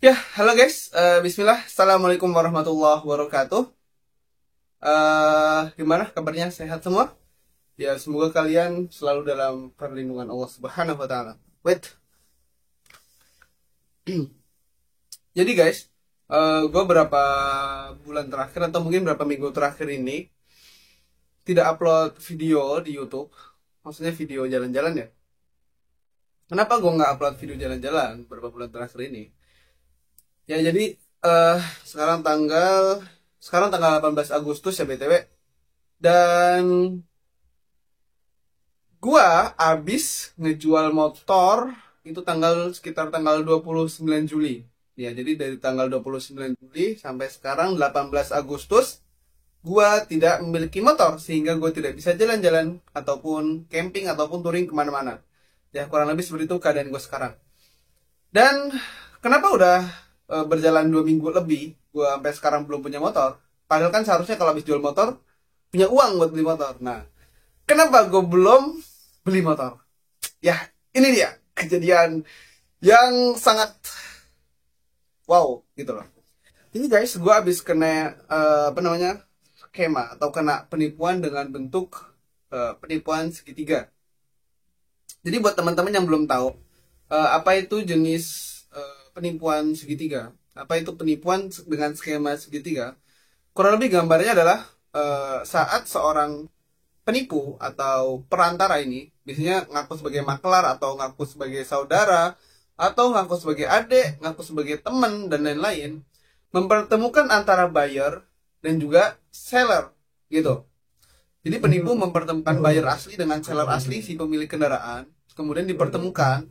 Ya, halo guys. Bismillah. Assalamualaikum warahmatullahi wabarakatuh. Gimana kabarnya? Sehat semua? Ya, semoga kalian selalu dalam perlindungan Allah Subhanahu wa taala. Wait. Jadi guys, gue berapa bulan terakhir atau mungkin berapa minggu terakhir ini tidak upload video di YouTube. Maksudnya video jalan-jalan ya. Kenapa gue nggak upload video jalan-jalan beberapa bulan terakhir ini? Ya jadi sekarang tanggal 18 Agustus ya BTW. Dan gua abis ngejual motor itu sekitar tanggal 29 Juli. Ya, jadi dari tanggal 29 Juli sampai sekarang 18 Agustus gua tidak memiliki motor sehingga gua tidak bisa jalan-jalan ataupun camping ataupun touring kemana-mana. Ya, kurang lebih seperti itu keadaan gua sekarang. Dan kenapa udah berjalan 2 minggu lebih gue sampai sekarang belum punya motor, padahal kan seharusnya kalau habis jual motor punya uang buat beli motor. Nah, kenapa gue belum beli motor? Ya, ini dia kejadian yang sangat wow gitu loh. Ini guys, gue habis kena skema atau kena penipuan dengan bentuk penipuan segitiga. Jadi buat teman-teman yang belum tahu apa itu jenis penipuan segitiga, apa itu penipuan dengan skema segitiga, kurang lebih gambarnya adalah saat seorang penipu atau perantara ini biasanya ngaku sebagai maklar atau ngaku sebagai saudara atau ngaku sebagai adik, ngaku sebagai teman dan lain-lain, mempertemukan antara buyer dan juga seller gitu. Jadi penipu mempertemukan buyer asli dengan seller asli, si pemilik kendaraan, kemudian dipertemukan,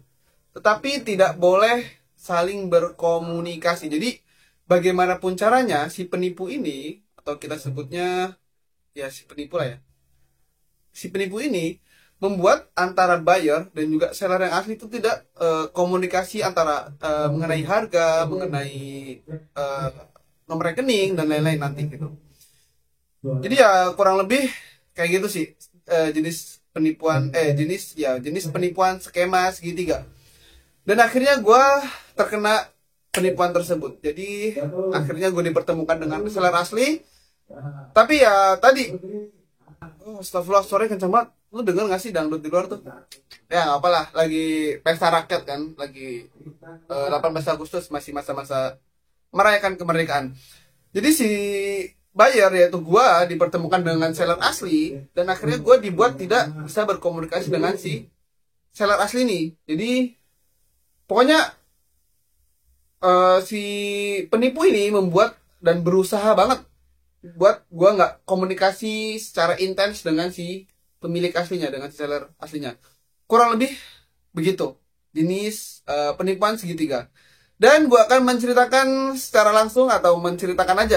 tetapi tidak boleh saling berkomunikasi. Jadi bagaimanapun caranya si penipu ini, atau kita sebutnya ya si penipu lah ya, si penipu ini membuat antara buyer dan juga seller yang asli itu tidak komunikasi antara mengenai harga, mengenai nomor rekening dan lain-lain nanti gitu. Jadi ya kurang lebih kayak gitu sih jenis penipuan jenis penipuan skema segitiga. Dan akhirnya gue terkena penipuan tersebut. Jadi akhirnya gue dipertemukan dengan seller asli. Tapi ya tadi, astagfirullah, sore kenceng banget. Lu denger gak sih dangdut di luar tuh? Ya gak apalah, lagi pesta rakyat kan. Lagi 18 Agustus, masih masa-masa merayakan kemerdekaan. Jadi si buyer yaitu gue dipertemukan dengan seller asli. Dan akhirnya gue dibuat tidak bisa berkomunikasi dengan si seller asli nih. Jadi pokoknya si penipu ini membuat dan berusaha banget buat gue nggak komunikasi secara intens dengan si pemilik aslinya, dengan si seller aslinya. Kurang lebih begitu jenis penipuan segitiga. Dan gue akan menceritakan secara langsung atau menceritakan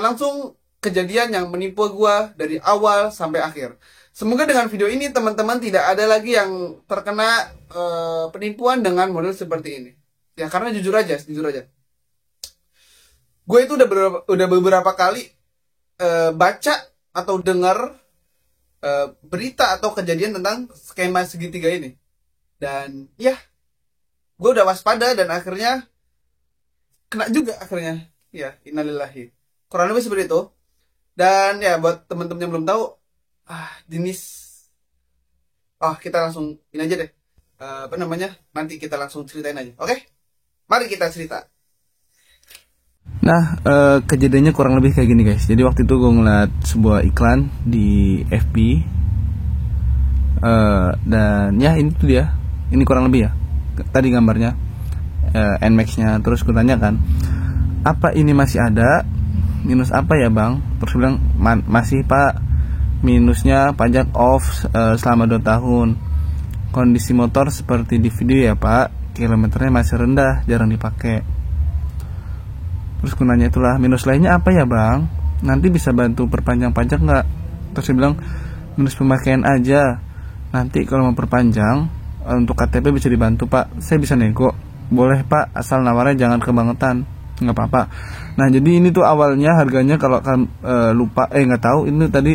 langsung kejadian yang menipu gue dari awal sampai akhir. Semoga dengan video ini teman-teman tidak ada lagi yang terkena penipuan dengan model seperti ini. Ya karena jujur aja. Gue itu udah beberapa kali baca atau dengar berita atau kejadian tentang skema segitiga ini. Dan ya, gue udah waspada dan akhirnya kena juga akhirnya. Ya, innalillahi. Kurang lebih seperti itu. Dan ya buat teman-teman yang belum tahu kita langsung ini aja deh, nanti kita langsung ceritain aja. Oke, mari kita cerita. Nah, kejadiannya kurang lebih kayak gini guys. Jadi waktu itu gue ngeliat sebuah iklan di FB, dan ya ini tuh dia, ini kurang lebih ya tadi gambarnya, Nmax-nya. Terus gue tanya kan, apa ini masih ada, minus apa ya bang? Terus gue bilang masih pak, minusnya pajak off selama 2 tahun. Kondisi motor seperti di video ya pak, kilometernya masih rendah, jarang dipakai. Terus gue nanya itulah, minus lainnya apa ya bang? Nanti bisa bantu perpanjang pajak nggak? Terus dia bilang minus pemakaian aja. Nanti kalau mau perpanjang untuk KTP bisa dibantu pak. Saya bisa nego. Boleh pak, asal nawarnya jangan kebangetan. Nggak apa-apa. Nah jadi ini tuh awalnya harganya kalau lupa nggak tahu ini tadi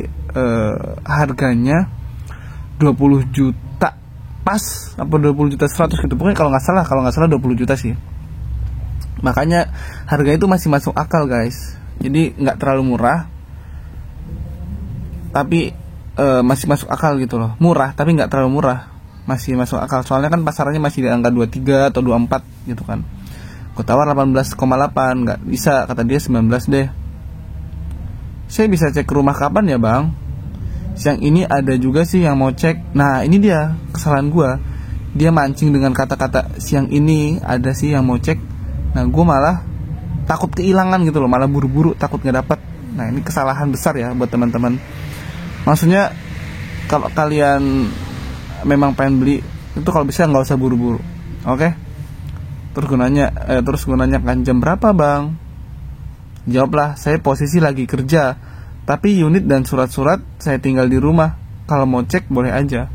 harganya 20 juta pas apa 20 juta 100 gitu. Pokoknya kalau nggak salah 20 juta sih. Makanya harga itu masih masuk akal guys. Jadi nggak terlalu murah, tapi masih masuk akal gitu loh. Murah tapi nggak terlalu murah, masih masuk akal. Soalnya kan pasarannya masih di angka 23 atau 24 gitu kan. Gue tawar 18,8, nggak bisa, kata dia 19 deh. Saya bisa cek ke rumah kapan ya bang? Siang ini ada juga sih yang mau cek. Nah ini dia kesalahan gue. Dia mancing dengan kata-kata siang ini ada sih yang mau cek. Nah gue malah takut kehilangan gitu loh, malah buru-buru takut nggak dapat. Nah ini kesalahan besar ya buat teman-teman. Maksudnya kalau kalian memang pengen beli itu kalau bisa nggak usah buru-buru, oke? Terus gue nanya kan jam berapa bang? Jawablah, saya posisi lagi kerja, tapi unit dan surat-surat saya tinggal di rumah. Kalau mau cek boleh aja.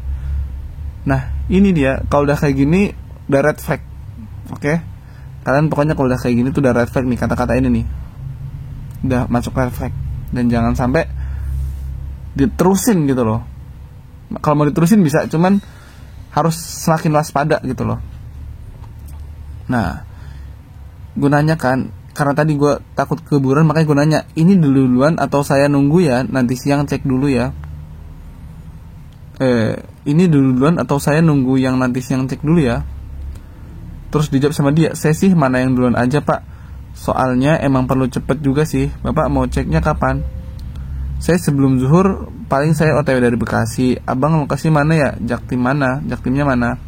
Nah ini dia, kalau udah kayak gini udah red flag, oke? Kalian pokoknya kalau udah kayak gini tuh udah red flag nih, kata-kata ini nih udah masuk red flag. Dan jangan sampai diterusin gitu loh. Kalau mau diterusin bisa, cuman harus semakin waspada gitu loh. Nah gue nanya kan, karena tadi gue takut keburuan, makanya gue nanya, ini duluan atau saya nunggu ya, nanti siang cek dulu ya. Ini duluan atau saya nunggu yang nanti siang cek dulu ya. Terus dijawab sama dia, saya sih mana yang duluan aja pak, soalnya emang perlu cepet juga sih. Bapak mau ceknya kapan? Saya sebelum zuhur, paling saya OTW dari Bekasi. Abang lokasi mana ya? Jaktim mana? Jaktimnya mana?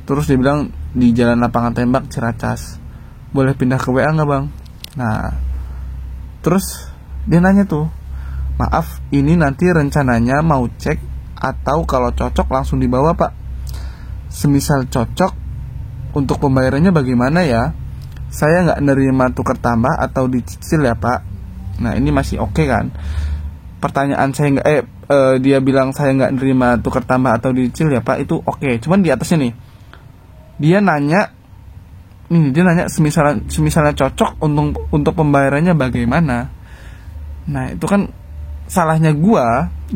Terus dia bilang di Jalan Lapangan Tembak Ciracas. Boleh pindah ke WA nggak bang? Nah terus dia nanya tuh, maaf ini nanti rencananya mau cek atau kalau cocok langsung dibawa pak? Semisal cocok, untuk pembayarannya bagaimana ya? Saya nggak nerima tukar tambah atau dicicil ya pak? Nah ini masih oke kan? Pertanyaan saya nggak dia bilang saya nggak nerima tukar tambah atau dicicil ya pak, itu oke. Cuman di atasnya nih dia nanya semisalnya cocok untuk pembayarannya bagaimana. Nah itu kan salahnya gue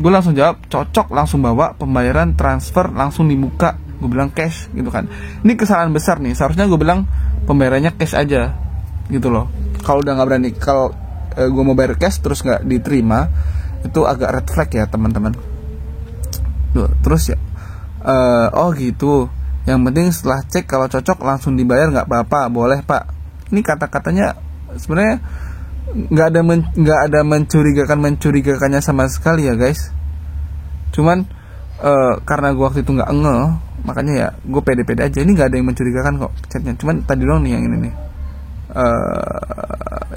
langsung jawab cocok langsung bawa, pembayaran transfer langsung di muka. Gue bilang cash gitu kan. Ini kesalahan besar nih, seharusnya gue bilang pembayarannya cash aja gitu loh. Kalau udah nggak berani, kalau gue mau bayar cash terus nggak diterima, itu agak red flag ya teman-teman. Terus ya oh gitu, yang penting setelah cek kalau cocok langsung dibayar nggak apa-apa, boleh pak. Ini kata-katanya sebenarnya nggak ada mencurigakannya sama sekali ya guys. Cuman karena gue waktu itu nggak ngeh, makanya ya gue pede-pede aja. Ini nggak ada yang mencurigakan kok chatnya. Cuman tadi doang nih yang ini nih,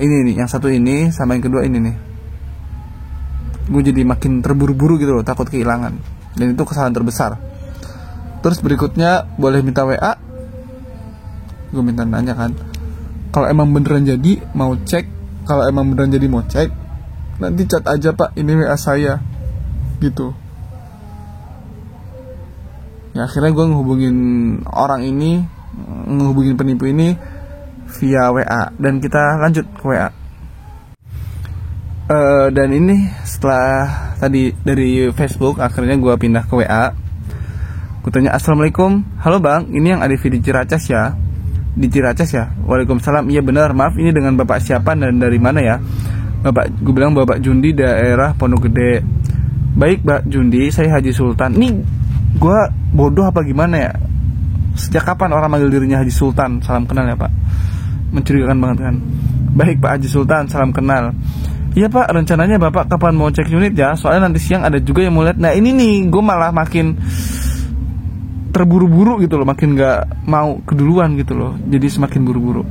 ini nih yang satu ini sama yang kedua ini nih, gue jadi makin terburu-buru gitu loh, takut kehilangan. Dan itu kesalahan terbesar. Terus berikutnya boleh minta WA. Gue minta nanya kan, kalau emang beneran jadi mau cek, kalau emang beneran jadi mau cek, nanti chat aja pak, ini WA saya gitu. Ya akhirnya gue ngehubungin orang ini, ngehubungin penipu ini via WA, dan kita lanjut ke WA. Dan ini setelah tadi dari Facebook, akhirnya gue pindah ke WA. Gue tanya, assalamualaikum, halo bang, ini yang ada di Ciracas ya? Di Ciracas ya? Waalaikumsalam, iya benar, maaf ini dengan bapak siapa dan dari mana ya? Gue bilang bapak Jundi daerah Pondok Gede. Baik Mbak Jundi, saya Haji Sultan. Nih gue bodoh apa gimana ya? Sejak kapan orang manggil dirinya Haji Sultan? Salam kenal ya pak. Mencurigakan banget kan. Baik Pak Haji Sultan, salam kenal. Iya pak, rencananya bapak kapan mau cek unit ya? Soalnya nanti siang ada juga yang mau lihat. Nah ini nih, gue malah makin terburu-buru gitu loh, makin gak mau keduluan gitu loh. Jadi semakin buru-buru.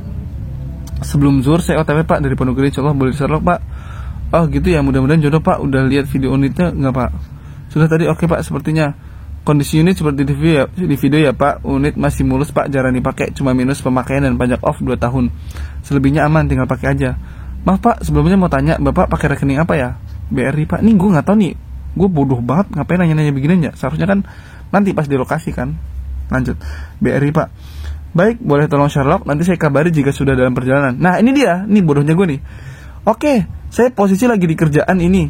Sebelum zuhur saya OTW pak dari Pondok Gede, insyaallah boleh diserlok pak. Oh gitu ya, mudah-mudahan jodoh pak. Udah lihat video unitnya nggak pak? Sudah tadi, oke pak, sepertinya kondisi unit seperti di video ya pak. Unit masih mulus pak, jarang dipakai, cuma minus pemakaian dan pajak off 2 tahun. Selebihnya aman, tinggal pakai aja. Maaf pak, sebelumnya mau tanya, bapak pakai rekening apa ya? BRI pak. Nih gue nggak tahu nih, gue bodoh banget, ngapain nanya-nanya beginian ya? Seharusnya kan nanti pas di lokasi kan. Lanjut, BRI pak. Baik, boleh tolong Sherlock, nanti saya kabari jika sudah dalam perjalanan. Nah ini dia, nih bodohnya gue nih. Oke, saya posisi lagi di kerjaan ini.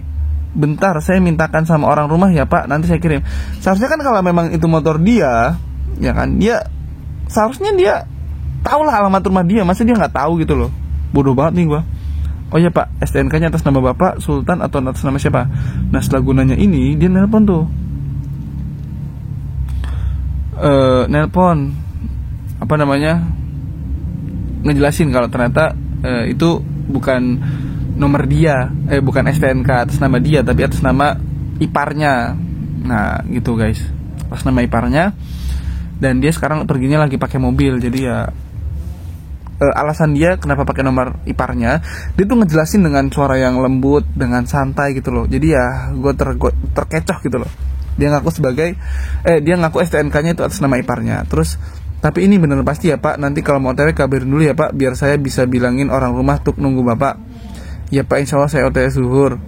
Bentar, saya mintakan sama orang rumah ya pak, nanti saya kirim. Seharusnya kan kalau memang itu motor dia, ya kan, dia seharusnya dia tahu lah alamat rumah dia, masa dia nggak tahu gitu loh. Bodoh banget nih gua. Oh ya Pak, STNK-nya atas nama Bapak Sultan atau atas nama siapa? Nah setelah gunanya ini, dia nelpon tuh. Nelpon apa namanya, ngejelasin kalau ternyata itu bukan nomor dia, bukan STNK atas nama dia, tapi atas nama iparnya. Nah gitu guys, atas nama iparnya. Dan dia sekarang perginya lagi pakai mobil, jadi ya alasan dia kenapa pakai nomor iparnya, dia tuh ngejelasin dengan suara yang lembut, dengan santai gitu loh. Jadi ya gue terkecoh gitu loh. Dia ngaku sebagai dia ngaku STNK-nya itu atas nama iparnya. Terus tapi ini bener pasti ya Pak, nanti kalau mau OTW kabarin dulu ya Pak, biar saya bisa bilangin orang rumah tuh nunggu Bapak. Ya Pak, insya Allah saya OTW zuhur.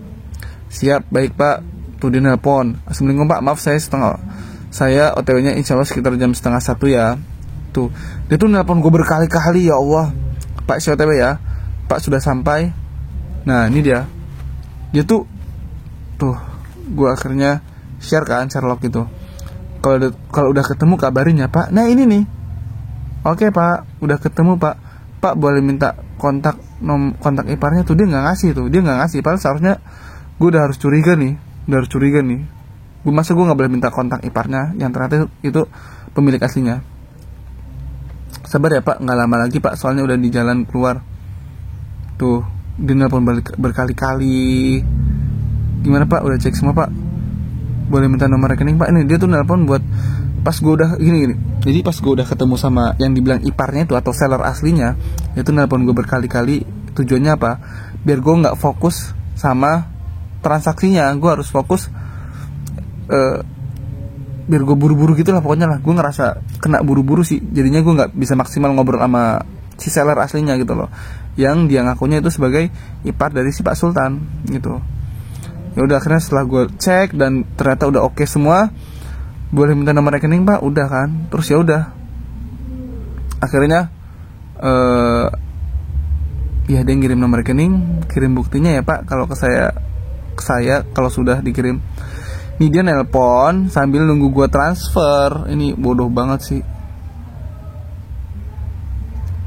Siap, baik Pak. Tuh dia nelpon, Assalamualaikum Pak, maaf saya OTW-nya insya Allah sekitar jam 12:30 ya. Tuh, dia tuh nelpon gue berkali-kali, ya Allah, Pak saya OTW ya, Pak sudah sampai. Nah ini dia tuh gue akhirnya share Sherlock gitu. Kalau udah ketemu kabarin ya Pak. Nah ini nih, oke Pak, udah ketemu Pak. Pak boleh minta kontak iparnya tuh, dia nggak ngasih. Padahal seharusnya gue udah harus curiga nih. Masa gue nggak boleh minta kontak iparnya yang ternyata itu pemilik aslinya. Sabar ya Pak, nggak lama lagi Pak, soalnya udah di jalan keluar. Tuh, dia nelpon berkali-kali. Gimana Pak, udah cek semua Pak? Boleh minta nomor rekening Pak? Ini dia tuh nelpon buat pas gue udah gini. Jadi pas gue udah ketemu sama yang dibilang iparnya itu atau seller aslinya, dia tuh nelpon gue berkali-kali. Tujuannya apa? Biar gue nggak fokus sama transaksinya, gue harus fokus biar gue buru-buru gitu lah pokoknya lah. Gue ngerasa kena buru-buru sih, jadinya gue nggak bisa maksimal ngobrol sama si seller aslinya gitu loh, yang dia ngakunya itu sebagai ipar dari si Pak Sultan gitu. Ya udah, akhirnya setelah gue cek dan ternyata udah oke semua, boleh minta nomor rekening Pak, udah kan. Terus ya udah, akhirnya ya dia ngirim nomor rekening, kirim buktinya ya Pak kalau ke saya kalau sudah dikirim. Nih dia nelpon sambil nunggu gue transfer. Ini bodoh banget sih.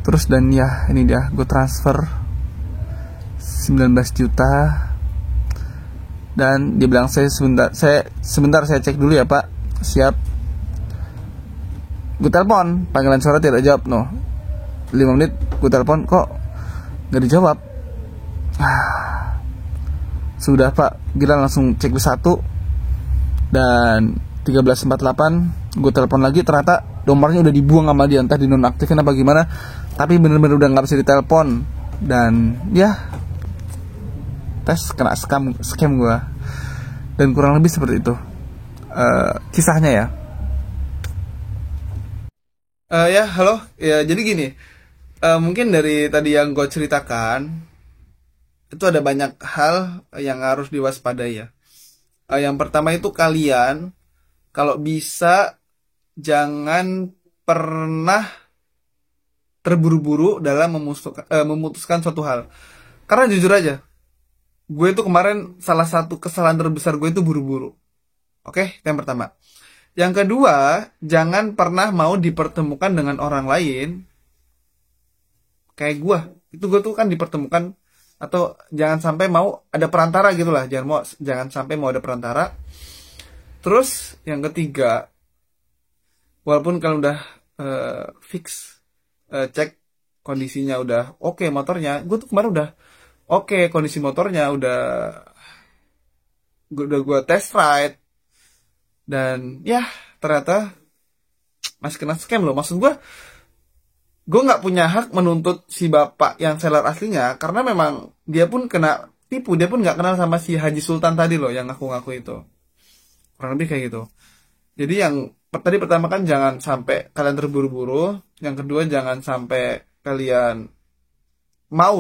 Terus dan ya ini dia, gue transfer 19 juta. Dan dia bilang sebentar saya cek dulu ya Pak. Siap. Gue telepon, panggilan suara tidak jawab. 5 menit gue telepon, kok gak dijawab. Sudah Pak, gila, langsung cek satu. Dan 13.48 gue telepon lagi, ternyata nomornya udah dibuang sama dia, entah dinonaktifin apa gimana. Tapi bener-bener udah gak bisa ditelepon. Dan ya kena scam gue. Dan kurang lebih seperti itu kisahnya ya. Ya halo ya, jadi gini, mungkin dari tadi yang gue ceritakan itu ada banyak hal yang harus diwaspadai ya. Yang pertama itu, kalian kalau bisa jangan pernah terburu-buru dalam memutuskan suatu hal. Karena jujur aja, gue itu kemarin salah satu kesalahan terbesar gue itu buru-buru. Oke, itu yang pertama. Yang kedua, jangan pernah mau dipertemukan dengan orang lain kayak gue. Itu gue tuh kan dipertemukan, atau jangan sampai mau ada perantara gitulah. Jangan sampai mau ada perantara. Terus yang ketiga, walaupun kalian udah fix, cek kondisinya udah oke motornya. Gue tuh kemarin udah oke kondisi motornya, udah gue test ride. Dan ya ternyata masih kena scam loh. Maksud gue nggak punya hak menuntut si bapak yang seller aslinya, karena memang dia pun kena tipu. Dia pun nggak kenal sama si Haji Sultan tadi loh yang ngaku-ngaku itu. Kurang lebih kayak gitu. Jadi yang tadi pertama kan jangan sampai kalian terburu-buru. Yang kedua, jangan sampai kalian mau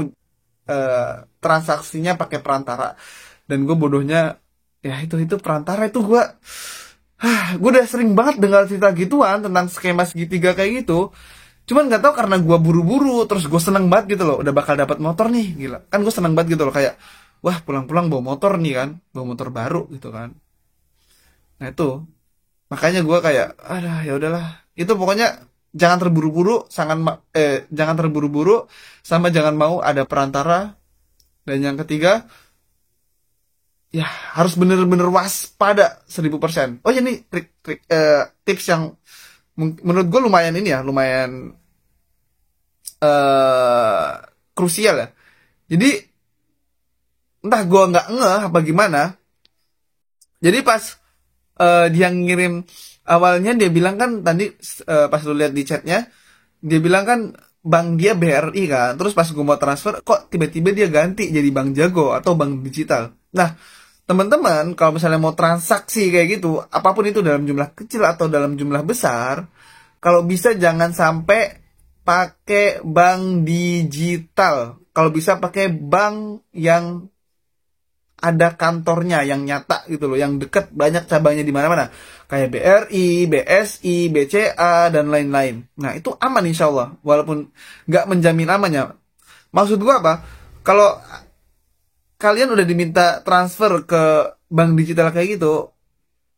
transaksinya pakai perantara. Dan gue bodohnya ya itu perantara itu gue udah sering banget dengar cerita gituan tentang skema segitiga kayak gitu. Cuman nggak tahu, karena gue buru-buru, terus gue seneng banget gitu loh, udah bakal dapat motor nih, gila kan, gue seneng banget gitu loh, kayak wah pulang-pulang bawa motor nih kan, bawa motor baru gitu kan. Nah itu makanya gue kayak ya udahlah, itu pokoknya jangan terburu-buru, jangan terburu-buru, sama jangan mau ada perantara. Dan yang ketiga, ya harus bener-bener waspada 1000%. Oh ya, nih tips yang menurut gue lumayan ini ya, lumayan krusial ya. Jadi entah gue nggak ngeh apa gimana. Jadi pas dia ngirim, awalnya dia bilang kan tadi, pas lu lihat di chatnya, dia bilang kan bank dia BRI kan. Terus pas gue mau transfer, kok tiba-tiba dia ganti jadi Bank Jago atau bank digital. Nah, teman-teman kalau misalnya mau transaksi kayak gitu, apapun itu dalam jumlah kecil atau dalam jumlah besar, kalau bisa jangan sampai pakai bank digital. Kalau bisa pakai bank yang ada kantornya, yang nyata gitu loh, yang deket, banyak cabangnya di mana-mana, kayak BRI, BSI, BCA dan lain-lain. Nah, itu aman insya Allah, walaupun nggak menjamin amannya. Maksud gua apa? Kalau kalian udah diminta transfer ke bank digital kayak gitu,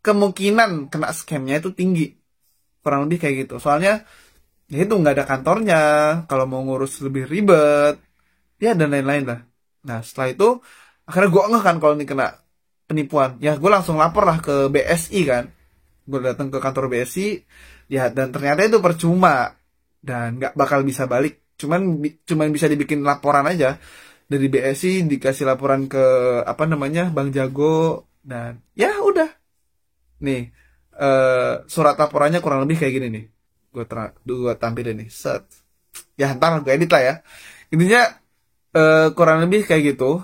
kemungkinan kena scamnya itu tinggi, kurang lebih kayak gitu. Soalnya ya itu nggak ada kantornya, kalau mau ngurus lebih ribet, ya dan lain-lain lah. Nah, setelah itu akhirnya gue ngeh kan kalau ini kena penipuan. Ya gue langsung lapor lah ke BSI kan. Gue datang ke kantor BSI, ya dan ternyata itu percuma dan nggak bakal bisa balik. Cuman bisa dibikin laporan aja dari BSI, dikasih laporan ke apa namanya Bank Jago, dan ya udah. Nih surat laporannya kurang lebih kayak gini nih. Gue tampilin nih. Set. Ya ntar gue edit lah ya. Intinya kurang lebih kayak gitu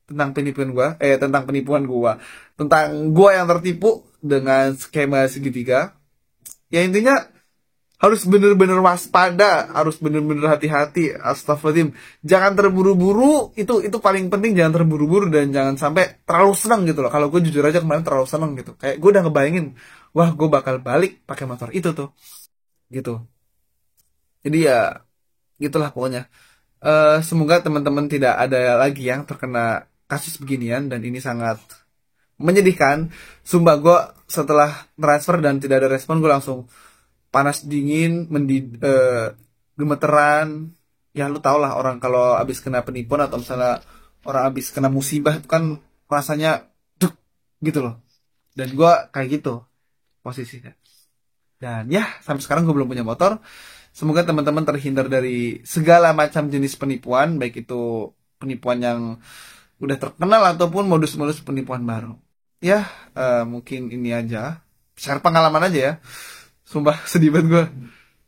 tentang penipuan gua, tentang gua yang tertipu dengan skema segitiga. Ya intinya harus bener-bener waspada, harus bener-bener hati-hati. Astagfirullahaladzim, jangan terburu-buru, itu paling penting. Jangan terburu-buru dan jangan sampai terlalu senang gitu loh. Kalau gue jujur aja kemarin terlalu senang gitu, kayak gue udah ngebayangin, wah gue bakal balik pakai motor itu tuh gitu. Jadi ya gitulah pokoknya. Semoga teman-teman tidak ada lagi yang terkena kasus beginian, dan ini sangat menyedihkan. Sumpah gue setelah transfer dan tidak ada respon, gue langsung panas dingin, gemeteran. Ya lu tau lah orang kalau abis kena penipuan atau misalnya orang abis kena musibah itu kan rasanya duk gitu loh. Dan gue kayak gitu posisinya. Dan ya sampai sekarang gue belum punya motor. Semoga teman-teman terhindar dari segala macam jenis penipuan, baik itu penipuan yang udah terkenal ataupun modus-modus penipuan baru. Ya, mungkin ini aja. Share pengalaman aja ya. Sumpah sedih banget gue.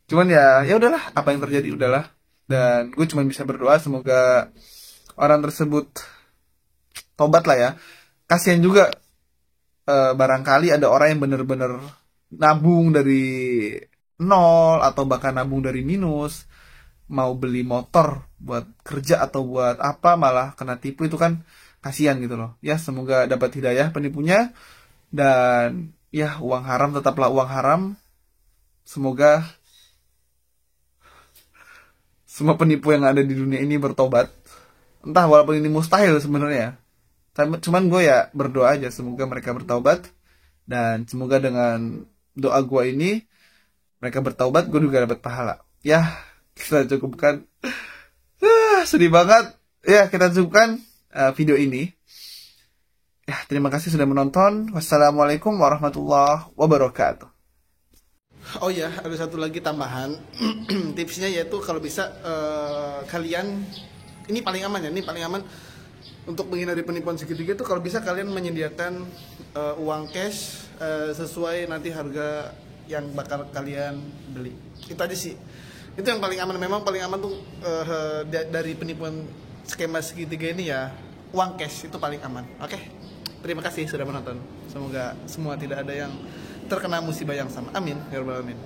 Cuman ya udahlah, apa yang terjadi udahlah. Dan gue cuma bisa berdoa semoga orang tersebut tobat lah ya. Kasihan juga, barangkali ada orang yang bener-bener nabung dari nol atau bahkan nabung dari minus, mau beli motor buat kerja atau buat apa malah kena tipu. Itu kan kasihan gitu loh. Ya semoga dapat hidayah penipunya, dan ya uang haram tetaplah uang haram. Semoga semua penipu yang ada di dunia ini bertobat. Entah, walaupun ini mustahil sebenarnya, cuman gue ya berdoa aja semoga mereka bertobat. Dan semoga dengan doa gue ini mereka bertaubat, gue juga dapat pahala. Ya, kita cukupkan. Sedih banget. Ya, kita cukupkan video ini. Ya, terima kasih sudah menonton. Wassalamualaikum warahmatullahi wabarakatuh. Oh ya, ada satu lagi tambahan. Tipsnya yaitu kalau bisa kalian, ini paling aman ya, ini paling aman untuk menghindari penipuan segitiga itu kalau bisa kalian menyediakan uang cash sesuai nanti harga yang bakal kalian beli. Itu aja sih. Itu yang paling aman. Memang paling aman tuh dari penipuan skema segitiga ini ya, uang cash itu paling aman. Oke. Terima kasih sudah menonton. Semoga semua tidak ada yang terkena musibah yang sama. Amin ya rabbal alamin.